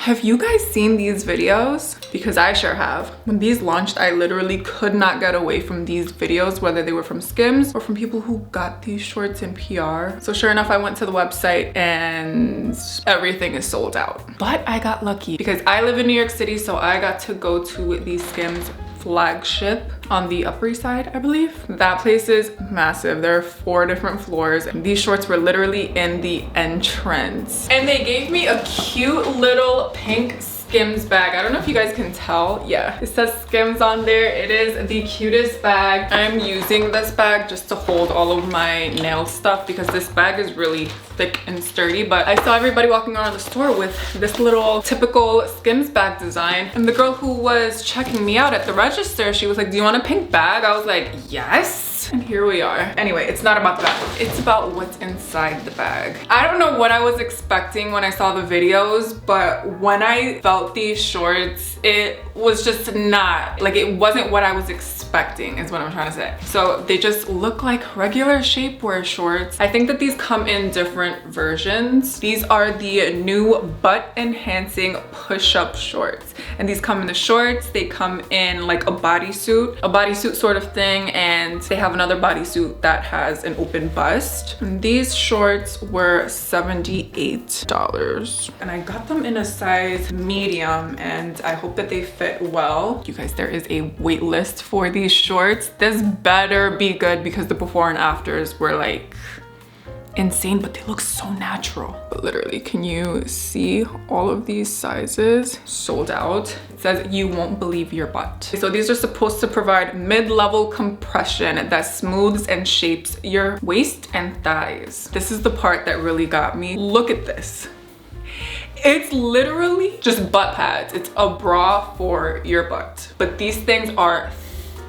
Have you guys seen these videos? Because I sure have. When these launched, I literally could not get away from these videos, whether they were from Skims or from people who got these shorts in PR. So sure enough, I went to the website and everything is sold out. But I got lucky because I live in New York City, so I got to go to the Skims flagship on the Upper East Side, I believe. That place is massive. There are 4 different floors. These shorts were literally in the entrance. And they gave me a cute little pink Skims bag. I don't know if you guys can tell. Yeah, it says Skims on there. It is the cutest bag. I'm using this bag just to hold all of my nail stuff because this bag is really thick and sturdy. But I saw everybody walking around the store with this little typical Skims bag design, and the girl who was checking me out at the register, she was like, do you want a pink bag? I was like, yes. And here we are. Anyway, it's not about that. It's about what's inside the bag. I don't know what I was expecting when I saw the videos, but when I felt these shorts, it was just not, like, it wasn't what I was expecting is what I'm trying to say. So they just look like regular shapewear shorts. I think that these come in different versions. These are the new butt enhancing push-up shorts. And these come in the shorts, they come in like a bodysuit sort of thing, and they have another bodysuit that has an open bust. And these shorts were $78. And I got them in a size medium, and I hope that they fit well. You guys, there is a wait list for these shorts. This better be good because the before and afters were like insane, but they look so natural. But literally, can you see all of these sizes sold out? It says you won't believe your butt. So these are supposed to provide mid-level compression that smooths and shapes your waist and thighs. This is the part that really got me. Look at this. It's literally just butt pads. It's a bra for your butt, but these things are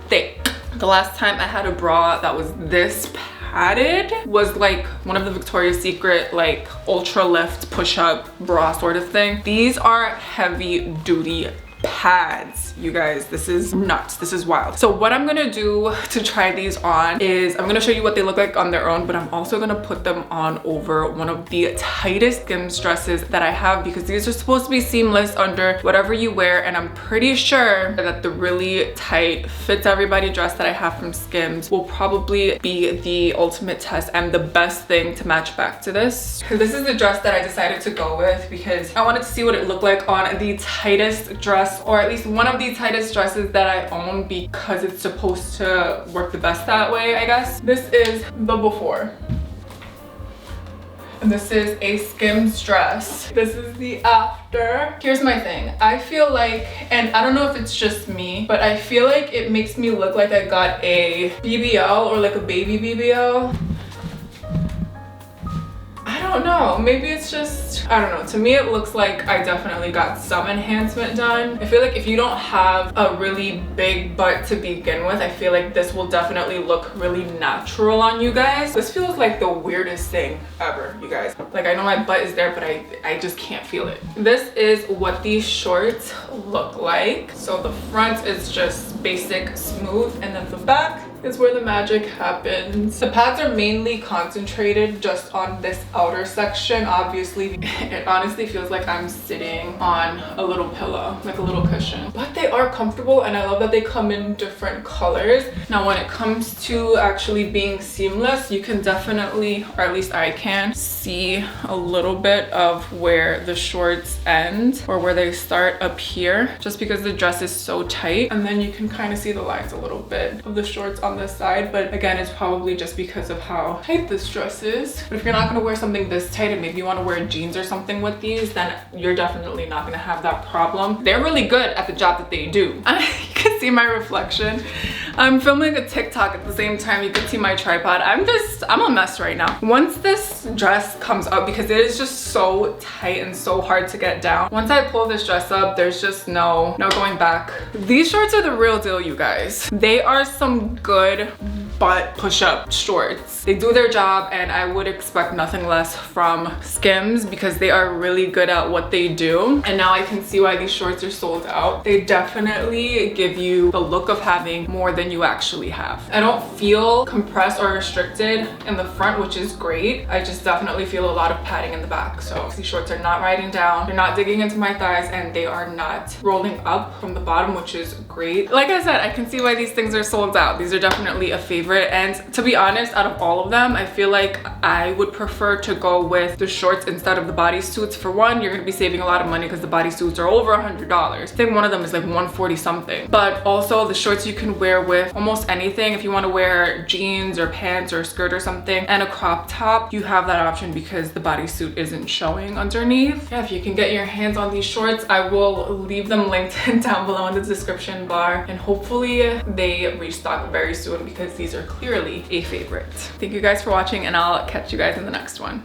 thick. The last time I had a bra that was this padded was like one of the Victoria's Secret like ultra lift push-up bra sort of thing. These are heavy duty pads, you guys. This is nuts. This is wild. So what I'm gonna do to try these on is I'm gonna show you what they look like on their own, but I'm also gonna put them on over one of the tightest Skims dresses that I have, because these are supposed to be seamless under whatever you wear, and I'm pretty sure that the really tight fits everybody dress that I have from Skims will probably be the ultimate test and the best thing to match back to this. This is the dress that I decided to go with because I wanted to see what it looked like on the tightest dress, or at least one of the tightest dresses that I own, because it's supposed to work the best that way, I guess. This is the before. And this is a Skims dress. This is the after. Here's my thing. I feel like, and I don't know if it's just me, but I feel like it makes me look like I got a BBL or like a baby BBL. I don't know, maybe it's just, I don't know. To me, it looks like I definitely got some enhancement done. I feel like if you don't have a really big butt to begin with, I feel like this will definitely look really natural on you guys. This feels like the weirdest thing ever, you guys. Like, I know my butt is there, but I just can't feel it. This is what these shorts look like. So the front is just basic smooth, and then the back is where the magic happens. The pads are mainly concentrated just on this outer section. Obviously, it honestly feels like I'm sitting on a little pillow, like a little cushion. But they are comfortable, and I love that they come in different colors. Now, when it comes to actually being seamless, you can definitely, or at least I can, see a little bit of where the shorts end or where they start up here, just because the dress is so tight. And then you can kind of see the lines a little bit of the shorts on this side, but again, it's probably just because of how tight this dress is. But if you're not going to wear something this tight and maybe you want to wear jeans or something with these, then you're definitely not going to have that problem. They're really good at the job that they do. You can see my reflection. I'm filming a TikTok at the same time. You can see my tripod. I'm a mess right now. Once this dress comes up, because it is just so tight and so hard to get down, once I pull this dress up, there's just no going back. These shorts are the real deal, you guys. They are some good butt push-up shorts. They do their job, and I would expect nothing less from Skims because they are really good at what they do. And now I can see why these shorts are sold out. They definitely give you the look of having more than you actually have. I don't feel compressed or restricted in the front, which is great. I just definitely feel a lot of padding in the back. So these shorts are not riding down, they're not digging into my thighs, and they are not rolling up from the bottom, which is great. Like I said, I can see why these things are sold out. These are definitely a favorite, and to be honest, out of all of them, I feel like I would prefer to go with the shorts instead of the bodysuits. For one, you're gonna be saving a lot of money because the bodysuits are over $100. I think one of them is like 140 something. But also the shorts you can wear with almost anything. If you want to wear jeans or pants or a skirt or something and a crop top, you have that option because the bodysuit isn't showing underneath. Yeah, if you can get your hands on these shorts, I will leave them linked down below in the description bar, and hopefully they restock very soon because these are clearly a favorite. Thank you guys for watching, and I'll catch you guys in the next one.